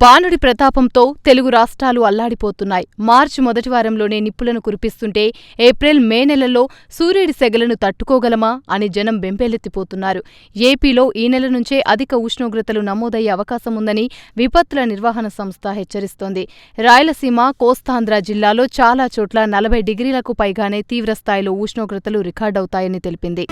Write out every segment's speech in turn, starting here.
బాణుడి ప్రతాపంతో తెలుగు రాష్ట్రాలు అల్లాడిపోతున్నాయి. మార్చి మొదటి వారంలోనే నిప్పులను కురిపిస్తుంటే ఏప్రిల్, మే నెలల్లో సూర్యుడి సెగలను తట్టుకోగలమా అని జనం బెంబేలెత్తిపోతున్నారు. ఏపీలో ఈ నెల నుంచే అధిక ఉష్ణోగ్రతలు నమోదయ్యే అవకాశముందని విపత్తుల నిర్వహణ సంస్థ హెచ్చరిస్తోంది. రాయలసీమ, కోస్తాంధ్ర జిల్లాలో చాలా చోట్ల 40 డిగ్రీలకు పైగానే తీవ్రస్థాయిలో ఉష్ణోగ్రతలు రికార్డవుతాయని తెలిపింది.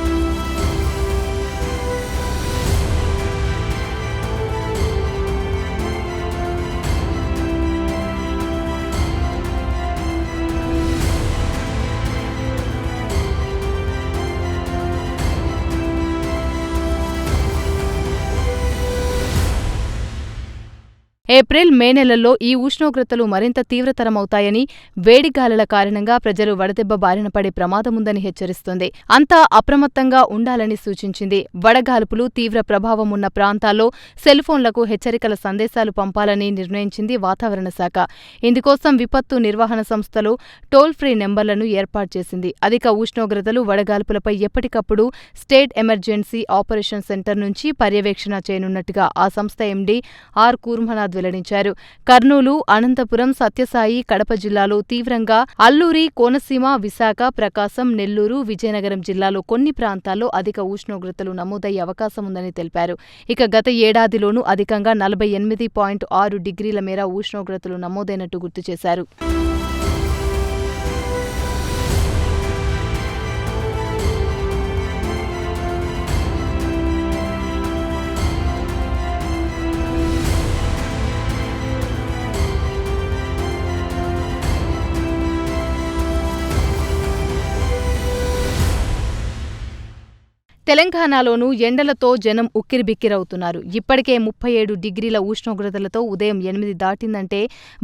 ఏప్రిల్, మే నెలల్లో ఈ ఉష్ణోగ్రతలు మరింత తీవ్రతరమవుతాయని, వేడిగాలుల కారణంగా ప్రజలు వడదెబ్బ బారిన పడే ప్రమాదముందని హెచ్చరిస్తోంది. అంతా అప్రమత్తంగా ఉండాలని సూచించింది. వడగాల్పులు తీవ్ర ప్రభావం ఉన్న ప్రాంతాల్లో సెల్ఫోన్లకు హెచ్చరికల సందేశాలు పంపాలని నిర్ణయించింది వాతావరణ శాఖ. ఇందుకోసం విపత్తు నిర్వహణ సంస్థలు టోల్ ఫ్రీ నెంబర్లను ఏర్పాటు చేసింది. అధిక ఉష్ణోగ్రతలు, వడగాల్పులపై ఎప్పటికప్పుడు స్టేట్ ఎమర్జెన్సీ ఆపరేషన్ సెంటర్ నుంచి పర్యవేక్షణ చేయనున్నట్టుగా ఆ సంస్థ ఎండీ ఆర్. కూర్మనాథ్ వెల్లడించారు. కర్నూలు, అనంతపురం, సత్యసాయి, కడప జిల్లాలో తీవ్రంగా, అల్లూరి, కోనసీమ, విశాఖ, ప్రకాశం, నెల్లూరు, విజయనగరం జిల్లాలో కొన్ని ప్రాంతాల్లో అధిక ఉష్ణోగ్రతలు నమోదయ్యే అవకాశముందని తెలిపారు. ఇక గత ఏడాదిలోనూ అధికంగా 48.6 డిగ్రీల మేర ఉష్ణోగ్రతలు నమోదైనట్టు గుర్తు చేశారు. తెలంగాణలోనూ ఎండలతో జనం ఉక్కిరిబిక్కిరవుతున్నారు. ఇప్పటికే 37 డిగ్రీల ఉష్ణోగ్రతలతో ఉదయం 8 దాటిందంటే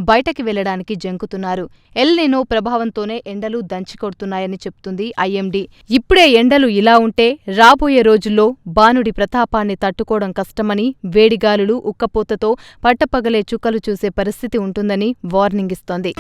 బయటకి వెళ్లడానికి జంకుతున్నారు. ఎల్ నినో ప్రభావంతోనే ఎండలు దంచికొడుతున్నాయని చెప్తుంది ఐఎండీ. ఇప్పుడే ఎండలు ఇలా ఉంటే రాబోయే రోజుల్లో బాణుడి ప్రతాపాన్ని తట్టుకోవడం కష్టమని, వేడిగాలులు, ఉక్కపోతతో పట్టపగలే చుక్కలు చూసే పరిస్థితి ఉంటుందని వార్నింగ్ ఇస్తోంది.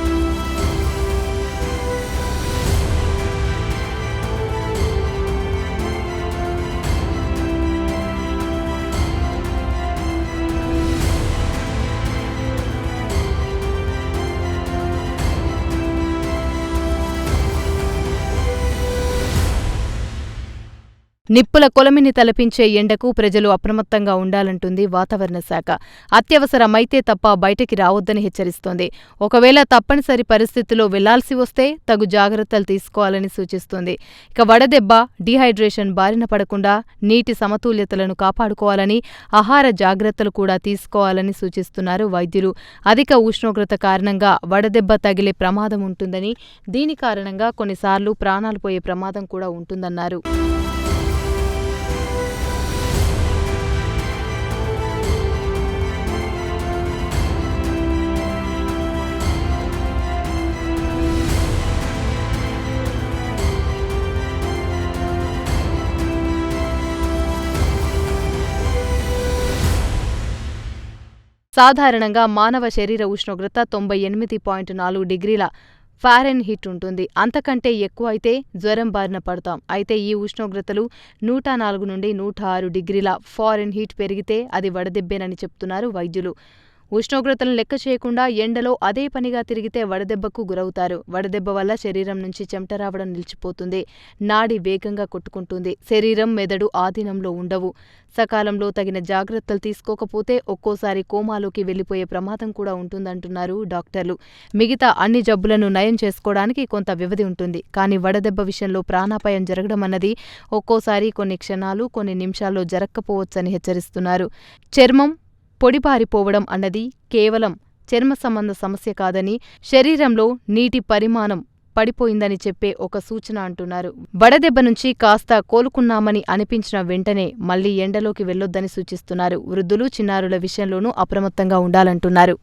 నిప్పుల కొలమిని తలపించే ఎండకు ప్రజలు అప్రమత్తంగా ఉండాలంటుంది వాతావరణ శాఖ. అత్యవసరమైతే తప్ప బయటికి రావొద్దని హెచ్చరిస్తోంది. ఒకవేళ తప్పనిసరి పరిస్థితుల్లో వెళ్లాల్సి వస్తే తగు జాగ్రత్తలు తీసుకోవాలని సూచిస్తోంది. ఇక వడదెబ్బ, డీహైడ్రేషన్ బారిన పడకుండా నీటి సమతుల్యతలను కాపాడుకోవాలని, ఆహార జాగ్రత్తలు కూడా తీసుకోవాలని సూచిస్తున్నారు వైద్యులు. అధిక ఉష్ణోగ్రత కారణంగా వడదెబ్బ తగిలే ప్రమాదం ఉంటుందని, దీని కారణంగా కొన్నిసార్లు ప్రాణాలు పోయే ప్రమాదం కూడా ఉంటుందన్నారు. సాధారణంగా మానవ శరీర ఉష్ణోగ్రత 98.4 డిగ్రీల ఫారెన్హీట్ ఉంటుంది. అంతకంటే ఎక్కువ అయితే జ్వరం బారిన పడతాం. అయితే ఈ ఉష్ణోగ్రతలు 104 నుండి 106 డిగ్రీల ఫారెన్హీట్ పెరిగితే అది వడదెబ్బేనని చెప్తున్నారు వైద్యులు. ఉష్ణోగ్రతలను లెక్క చేయకుండా ఎండలో అదే పనిగా తిరిగితే వడదెబ్బకు గురవుతారు. వడదెబ్బ వల్ల శరీరం నుంచి చెమట రావడం నిలిచిపోతుంది. నాడి వేగంగా కొట్టుకుంటుంది. శరీరం, మెదడు ఆధీనంలో ఉండవు. సకాలంలో తగిన జాగ్రత్తలు తీసుకోకపోతే ఒక్కోసారి కోమాలోకి వెళ్లిపోయే ప్రమాదం కూడా ఉంటుందంటున్నారు డాక్టర్లు. మిగతా అన్ని జబ్బులను నయం చేసుకోవడానికి కొంత వ్యవధి ఉంటుంది. కానీ వడదెబ్బ విషయంలో ప్రాణాపాయం జరగడం అన్నది ఒక్కోసారి కొన్ని క్షణాలు, కొన్ని నిమిషాల్లో జరక్కపోవచ్చని హెచ్చరిస్తున్నారు. చర్మం పొడిబారిపోవడం అన్నది కేవలం చర్మ సంబంధ సమస్య కాదని, శరీరంలో నీటి పరిమాణం పడిపోయిందని చెప్పే ఒక సూచన అంటున్నారు. వడదెబ్బ నుంచి కాస్త కోలుకున్నామని అనిపించిన వెంటనే మళ్లీ ఎండలోకి వెళ్లొద్దని సూచిస్తున్నారు. వృద్ధులు, చిన్నారుల విషయంలోనూ అప్రమత్తంగా ఉండాలంటున్నారు.